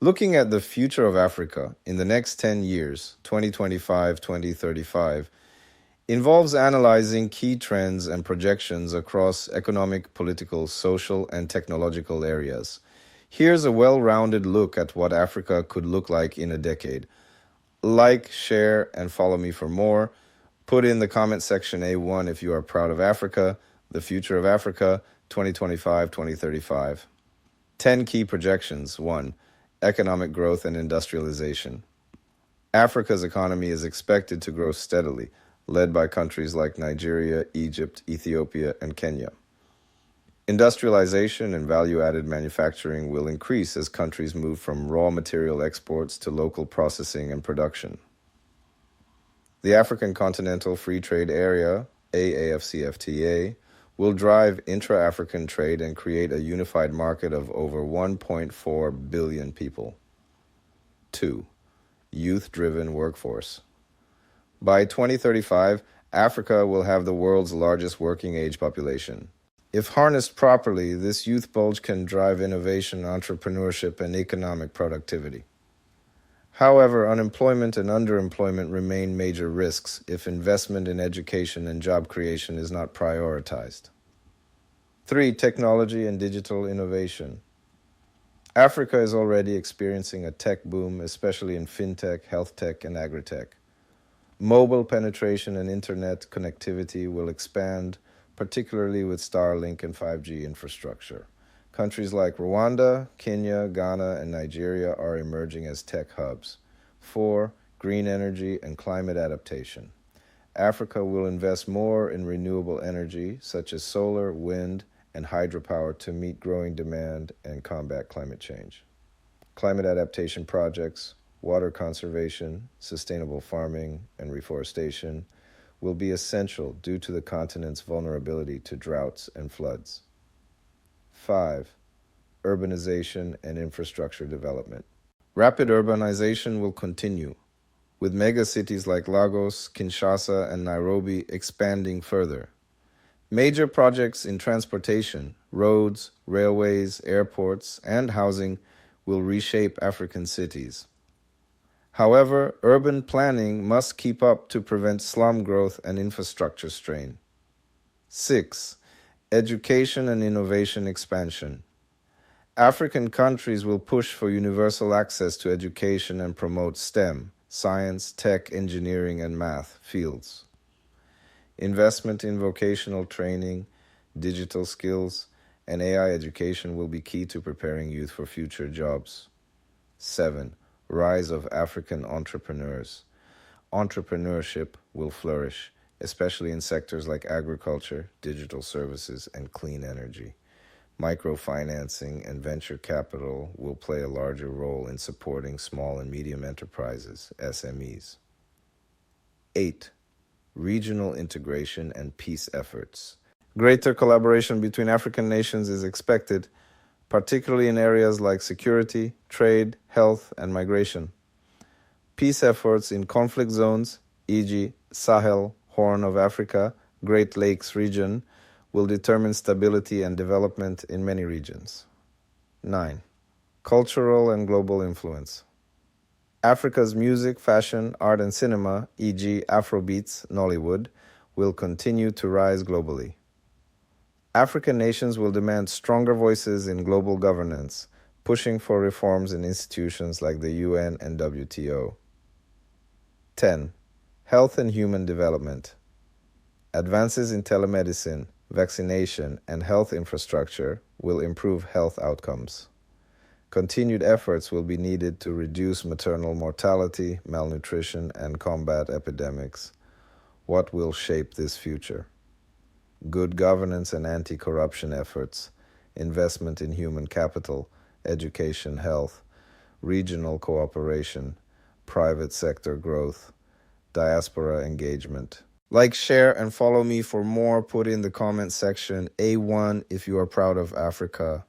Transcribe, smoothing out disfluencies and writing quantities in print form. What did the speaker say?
Looking at the future of Africa in the next 10 years, 2025-2035, involves analyzing key trends and projections across economic, political, social, and technological areas. Here's a well-rounded look at what Africa could look like in a decade. Like, share, and follow me for more. Put in the comment section A1 if you are proud of Africa, the future of Africa, 2025-2035. 10 key projections. 1. Economic growth and industrialization. Africa's economy is expected to grow steadily, led by countries like Nigeria, Egypt, Ethiopia, and Kenya. Industrialization and value-added manufacturing will increase as countries move from raw material exports to local processing and production. The African Continental Free Trade Area, AAFCFTA, will drive intra-African trade and create a unified market of over 1.4 billion people. 2. Youth-driven workforce. By 2035, Africa will have the world's largest working-age population. If harnessed properly, this youth bulge can drive innovation, entrepreneurship, and economic productivity. However, unemployment and underemployment remain major risks if investment in education and job creation is not prioritized. 3. Technology and digital innovation. Africa is already experiencing a tech boom, especially in fintech, health tech, and agritech. Mobile penetration and internet connectivity will expand, particularly with Starlink and 5G infrastructure. Countries like Rwanda, Kenya, Ghana, and Nigeria are emerging as tech hubs. 4. Green energy and climate adaptation. Africa will invest more in renewable energy, such as solar, wind, and hydropower to meet growing demand and combat climate change. Climate adaptation projects, water conservation, sustainable farming, and reforestation will be essential due to the continent's vulnerability to droughts and floods. 5. Urbanization and infrastructure development. Rapid urbanization will continue, with megacities like Lagos, Kinshasa, and Nairobi expanding further. Major projects in transportation, roads, railways, airports, and housing will reshape African cities. However, urban planning must keep up to prevent slum growth and infrastructure strain. 6. Education and innovation expansion. African countries will push for universal access to education and promote STEM, science, tech, engineering, and math fields. Investment in vocational training, digital skills, and AI education will be key to preparing youth for future jobs. 7. Rise of African entrepreneurs. Entrepreneurship will flourish, especially in sectors like agriculture, digital services, and clean energy. Microfinancing and venture capital will play a larger role in supporting small and medium enterprises, SMEs. 8. Regional integration and peace efforts. Greater collaboration between African nations is expected, particularly in areas like security, trade, health, and migration. Peace efforts in conflict zones, e.g., Sahel, Horn of Africa, Great Lakes region, will determine stability and development in many regions. 9. Cultural and global influence. Africa's music, fashion, art, and cinema, e.g., Afrobeats, Nollywood, will continue to rise globally. African nations will demand stronger voices in global governance, pushing for reforms in institutions like the UN and WTO. 10. Health and human development. Advances in telemedicine, vaccination, and health infrastructure will improve health outcomes. Continued efforts will be needed to reduce maternal mortality, malnutrition, and combat epidemics. What will shape this future? Good governance and anti-corruption efforts, investment in human capital, education, health, regional cooperation, private sector growth, diaspora engagement. Like, share, and follow me for more. Put in the comment section A1 if you are proud of Africa.